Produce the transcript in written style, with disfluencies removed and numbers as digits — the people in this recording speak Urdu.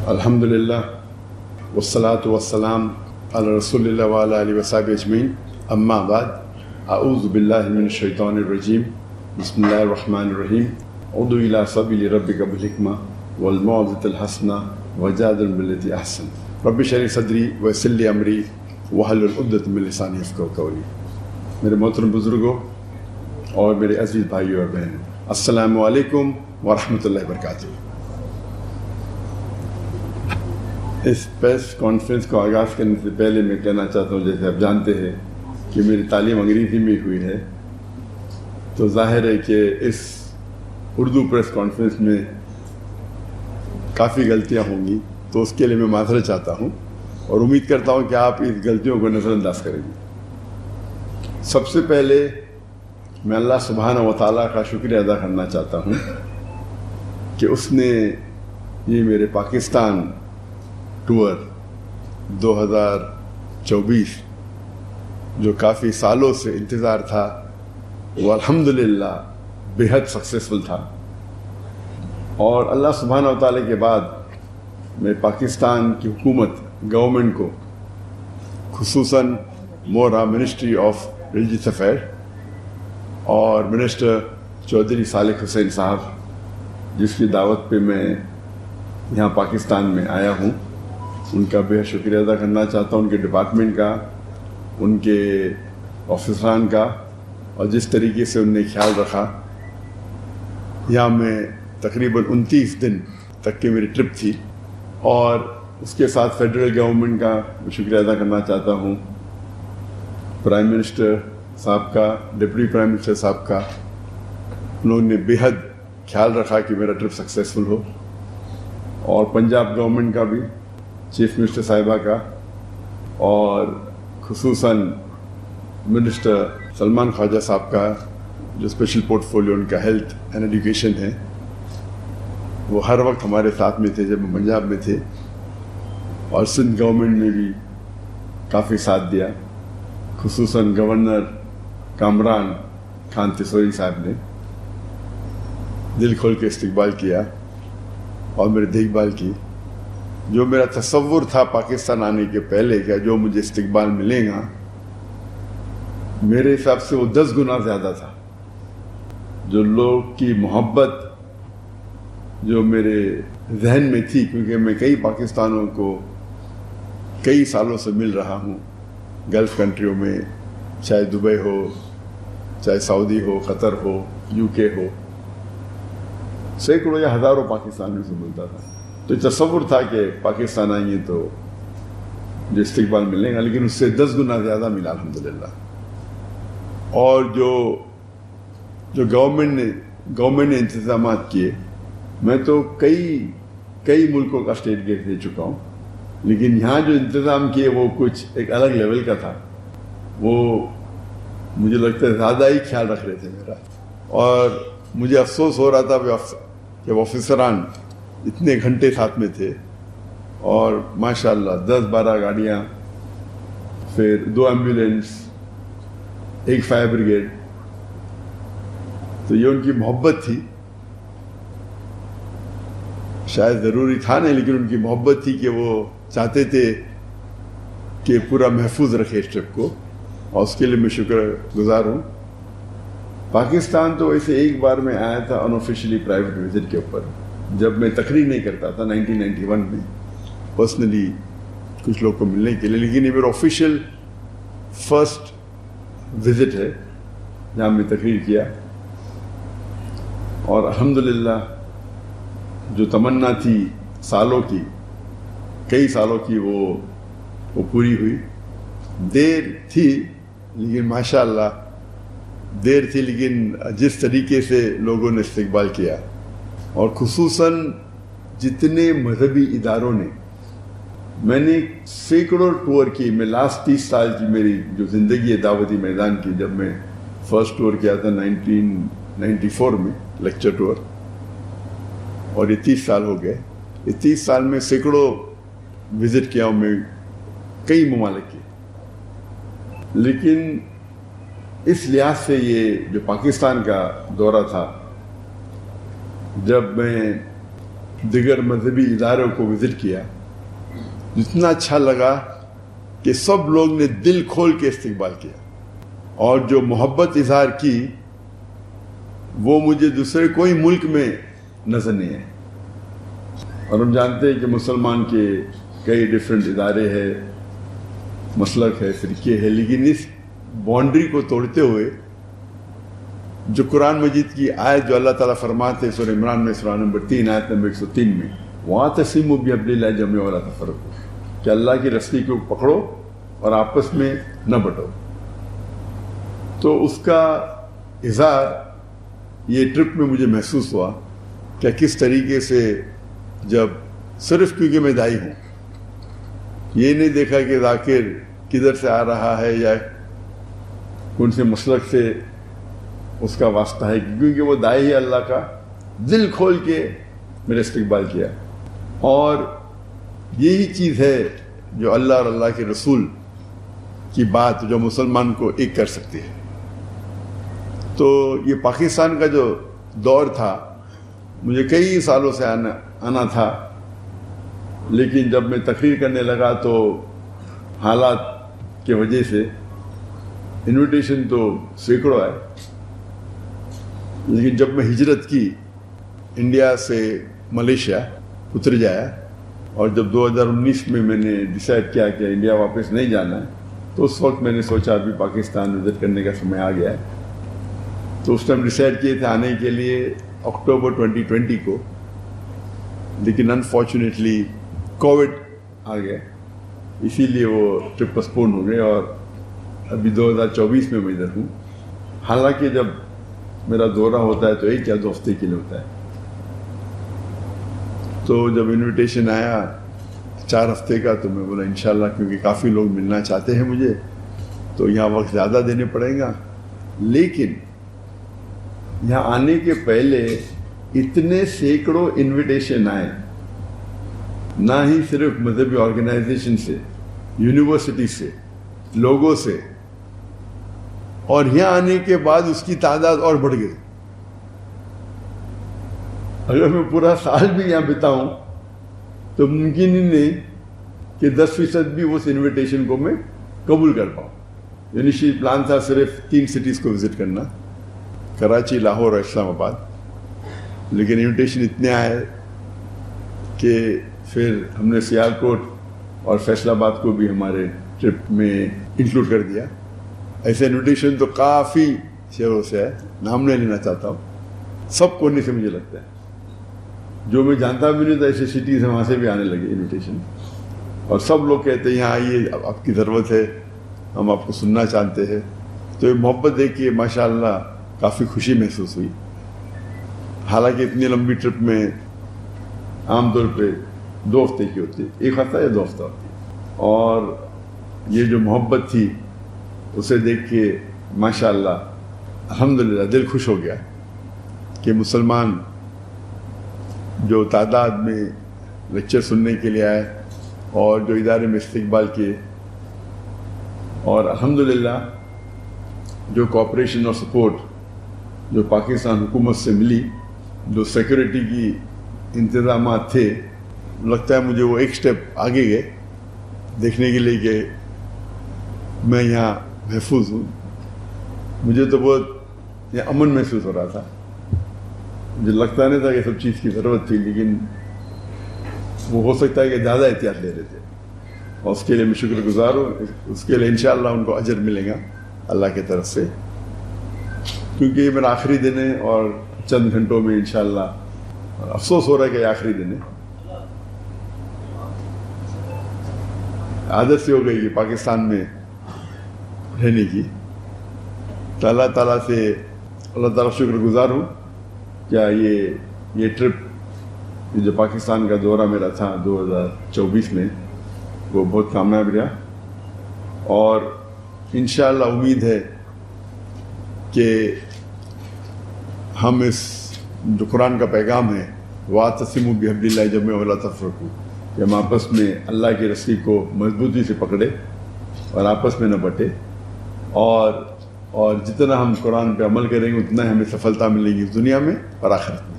الحمدللہ والصلاة والسلام علی رسول اللہ وعلی آلہ وصحبہ اجمعین، اما بعد، اعوذ باللہ من الشیطان الرجیم، بسم اللہ الرحمن الرحیم، ادع الی سبیل ربک بالحکمہ والموعظۃ الحسنہ وجادل باللتی احسن، رب اشرح لی صدری ویسر لی امری واحلل عقدۃ من لسانی یفقہوا قولی۔ میرے محترم بزرگوں اور میرے عزیز بھائیوں اور بہنوں، السلام علیکم ورحمۃ اللہ وبرکاتہ۔ اس پریس کانفرنس کو آغاز کرنے سے پہلے میں کہنا چاہتا ہوں، جیسے آپ جانتے ہیں کہ میری تعلیم انگریزی میں ہوئی ہے، تو ظاہر ہے کہ اس اردو پریس کانفرنس میں کافی غلطیاں ہوں گی، تو اس کے لیے میں معذرت چاہتا ہوں اور امید کرتا ہوں کہ آپ اس غلطیوں کو نظر انداز کریں گے۔ سب سے پہلے میں اللہ سبحانہ و تعالیٰ کا شکریہ ادا کرنا چاہتا ہوں کہ اس نے یہ میرے پاکستان ٹور 2024 جو کافی سالوں سے انتظار تھا، وہ الحمدللہ بہت سکسیسفل تھا، اور اللہ سبحانہ و تعالیٰ کے بعد میں پاکستان کی حکومت گورنمنٹ کو، خصوصاً مورا منسٹری آف ریلیجیس افیئر اور منسٹر چودھری صالح حسین صاحب، جس کی دعوت پہ میں یہاں پاکستان میں آیا ہوں، ان کا بہت شکریہ ادا کرنا چاہتا ہوں، ان کے ڈپارٹمنٹ کا، ان کے آفیسران کا، اور جس طریقے سے ان نے خیال رکھا۔ یہاں میں تقریباً 29 دن تک کی میری ٹرپ تھی، اور اس کے ساتھ فیڈرل گورنمنٹ کا شکریہ ادا کرنا چاہتا ہوں، پرائم منسٹر صاحب کا، ڈپٹی پرائم منسٹر صاحب کا۔ انہوں نے بہت خیال رکھا کہ میرا ٹرپ سکسیسفل ہو، اور پنجاب گورنمنٹ کا بھی، چیف منسٹر صاحبہ کا، اور خصوصاً منسٹر سلمان خواجہ صاحب کا، جو اسپیشل پورٹ فولیو ان کا ہیلتھ اینڈ ایجوکیشن ہے۔ وہ ہر وقت ہمارے ساتھ میں تھے جب ہم پنجاب میں تھے، اور سندھ گورنمنٹ نے بھی کافی ساتھ دیا، خصوصاً گورنر کامران خان تیسوری صاحب نے دل کھول کے استقبال کیا اور میری دیکھ بھال کی۔ جو میرا تصور تھا پاکستان آنے کے پہلے کہ جو مجھے استقبال ملے گا، میرے حساب سے وہ 10 گنا زیادہ تھا۔ جو لوگ کی محبت جو میرے ذہن میں تھی، کیونکہ میں کئی پاکستانوں کو کئی سالوں سے مل رہا ہوں، گلف کنٹریوں میں، چاہے دبئی ہو، چاہے سعودی ہو، قطر ہو، UK ہو، سینکڑوں یا ہزاروں پاکستانیوں سے ملتا تھا۔ تو تصور تھا کہ پاکستان آئیں گے تو جو استقبال ملے گا، لیکن اس سے 10 گنا زیادہ ملا الحمدللہ۔ اور جو گورنمنٹ نے انتظامات کیے، میں تو کئی ملکوں کا اسٹیٹ گیٹ دے چکا ہوں، لیکن یہاں جو انتظام کیے وہ کچھ ایک الگ لیول کا تھا۔ وہ مجھے لگتا ہے زیادہ ہی خیال رکھ رہے تھے میرا، اور مجھے افسوس ہو رہا تھا کہ آفیسران اتنے گھنٹے ساتھ میں تھے، اور ماشاءاللہ 10-12 گاڑیاں، پھر 2 ایمبولینس، 1 فائر بریگیڈ۔ تو یہ ان کی محبت تھی، شاید ضروری تھا نہیں، لیکن ان کی محبت تھی کہ وہ چاہتے تھے کہ پورا محفوظ رکھے اس ٹرپ کو، اور اس کے لیے میں شکر گزار ہوں۔ پاکستان تو ویسے ایک بار میں آیا تھا انآفیشلی پرائیویٹ وزٹ کے اوپر، جب میں تقریر نہیں کرتا تھا 1991 میں، پرسنلی کچھ لوگ کو ملنے کے لیے، لیکن یہ میرا آفیشیل فرسٹ وزٹ ہے جہاں میں تقریر کیا، اور الحمدللہ جو تمنا تھی کئی سالوں کی وہ پوری ہوئی۔ دیر تھی لیکن ماشاءاللہ دیر تھی، لیکن جس طریقے سے لوگوں نے استقبال کیا، اور خصوصاً جتنے مذہبی اداروں نے، میں نے سینکڑوں ٹور کی، میں لاسٹ 30 سال کی میری جو زندگی ہے دعوتی میدان کی، جب میں فرسٹ ٹور کیا تھا 1994 میں، لیکچر ٹور، اور یہ 30 سال ہو گئے۔ یہ 30 سال میں سینکڑوں وزٹ کیا ہوں میں، کئی ممالک کی، لیکن اس لحاظ سے یہ جو پاکستان کا دورہ تھا، جب میں دیگر مذہبی اداروں کو وزٹ کیا، اتنا اچھا لگا کہ سب لوگ نے دل کھول کے استقبال کیا، اور جو محبت اظہار کی وہ مجھے دوسرے کوئی ملک میں نظر نہیں ہے۔ اور ہم جانتے ہیں کہ مسلمان کے کئی ڈیفرنٹ ادارے ہیں، مسلک ہے، فرقے ہے، لیکن اس باؤنڈری کو توڑتے ہوئے جو قرآن مجید کی آیت جو اللہ تعالیٰ فرماتے ہیں سورہ عمران میں سورہ نمبر 3 آیت نمبر 103 میں، وَاعْتَصِمُوا بِحَبْلِ اللَّهِ جَمِيعًا وَلَا تَفَرَّقُوا، کہ اللہ کی رسی کو پکڑو اور آپس میں نہ بٹو۔ تو اس کا اظہار یہ ٹرپ میں مجھے محسوس ہوا کہ کس طریقے سے، جب صرف کیونکہ میں دائی ہوں، یہ نہیں دیکھا کہ ذاکر کدھر سے آ رہا ہے یا کون سے مسلک سے اس کا واسطہ ہے، کیونکہ وہ دائی ہے اللہ کا، دل کھول کے میرا استقبال کیا۔ اور یہی چیز ہے جو اللہ اور اللہ کے رسول کی بات جو مسلمان کو ایک کر سکتی ہے۔ تو یہ پاکستان کا جو دور تھا، مجھے کئی سالوں سے آنا تھا، لیکن جب میں تقریر کرنے لگا تو حالات کی وجہ سے انویٹیشن تو سینکڑوں آئے، لیکن جب میں ہجرت کی انڈیا سے ملیشیا اتر جایا، اور جب 2019 میں نے ڈیسائیڈ کیا کہ انڈیا واپس نہیں جانا ہے، تو اس وقت میں نے سوچا ابھی پاکستان وزٹ کرنے کا سمے آ گیا ہے۔ تو اس ٹائم ڈیسائیڈ کیے تھے آنے کے لیے اکتوبر 2020 کو، لیکن انفارچونیٹلی کووڈ آ گیا، اسی لیے وہ ٹرپ پسپون ہو گئے، اور ابھی 2024 میں ادھر ہوں۔ حالانکہ جب میرا دورہ ہوتا ہے تو 1 یا 2 ہفتے کے لیے ہوتا ہے۔ تو جب انویٹیشن آیا 4 ہفتے کا، تو میں بولا انشاءاللہ، کیونکہ کافی لوگ ملنا چاہتے ہیں مجھے، تو یہاں وقت زیادہ دینے پڑے گا۔ لیکن یہاں آنے کے پہلے اتنے سینکڑوں انویٹیشن آئے، نہ ہی صرف مذہبی آرگنائزیشن سے، یونیورسٹی سے، لوگوں سے، اور یہاں آنے کے بعد اس کی تعداد اور بڑھ گئی۔ اگر میں پورا سال بھی یہاں بتاؤں تو ممکن ہی نہیں کہ 10% بھی اس انویٹیشن کو میں قبول کر پاؤں۔ انیشیل پلان تھا صرف 3 سٹیز کو وزٹ کرنا، کراچی، لاہور اور اسلام آباد، لیکن انویٹیشن اتنے آئے کہ پھر ہم نے سیالکوٹ اور فیصل آباد کو بھی ہمارے ٹرپ میں انکلوڈ کر دیا۔ ایسے انویٹیشن تو کافی شہروں سے ہے، نام نہیں لینا چاہتا ہوں، سب کونے سے مجھے لگتا ہے، جو میں جانتا بھی نہیں تھا ایسے سٹیز ہیں وہاں سے بھی آنے لگے انویٹیشن، اور سب لوگ کہتے ہیں یہاں آئیے، آپ کی ضرورت ہے، ہم آپ کو سننا چاہتے ہیں۔ تو یہ محبت دیکھ کے ماشاء اللہ کافی خوشی محسوس ہوئی۔ حالانکہ اتنی لمبی ٹرپ میں عام طور پہ 2 ہفتے کی ہوتی ہے، 1 ہفتہ یا 2 ہفتہ ہوتی ہے، اور یہ جو محبت تھی اسے دیکھ کے ماشاء اللہ الحمدللہ دل خوش ہو گیا کہ مسلمان جو تعداد میں لیکچر سننے کے لیے آئے اور جو ادارے میں استقبال کیے، اور الحمدللہ جو کوآپریشن اور سپورٹ جو پاکستان حکومت سے ملی، جو سیکورٹی کی انتظامات تھے، لگتا ہے مجھے وہ ایک سٹیپ آگے گئے دیکھنے کے لیے کہ میں یہاں محفوظ ہوں۔ مجھے تو بہت یہ امن محسوس ہو رہا تھا، مجھے لگتا نہیں تھا کہ سب چیز کی ضرورت تھی، لیکن وہ ہو سکتا ہے کہ زیادہ احتیاط لے رہے تھے، اور اس کے لیے میں شکر گزار ہوں۔ اس کے لیے انشاءاللہ ان کو اجر ملے گا اللہ کی طرف سے، کیونکہ یہ میرا آخری دن ہے، اور چند گھنٹوں میں انشاءاللہ افسوس ہو رہا ہے کہ یہ آخری دن ہے۔ عادت سے ہو گئی کہ پاکستان میں رہنے کی، تو اللہ تعالیٰ سے اللہ تعالیٰ شکر گزار ہوں کیا یہ ٹرپ جو پاکستان کا دورہ میرا تھا 2024 میں، وہ بہت کامیاب رہا، اور انشاءاللہ امید ہے کہ ہم اس جو قرآن کا پیغام ہے وَاعْتَصِمُوا بِحَبْلِ اللَّهِ جَمِيعًا وَلَا تَفَرَّقُوا، کہ ہم آپس میں اللہ کی رسی کو مضبوطی سے پکڑے اور آپس میں نہ بٹے، اور جتنا ہم قرآن پہ عمل کریں گے اتنا ہی ہمیں سفلتا ملے گی اس دنیا میں اور آخرت میں۔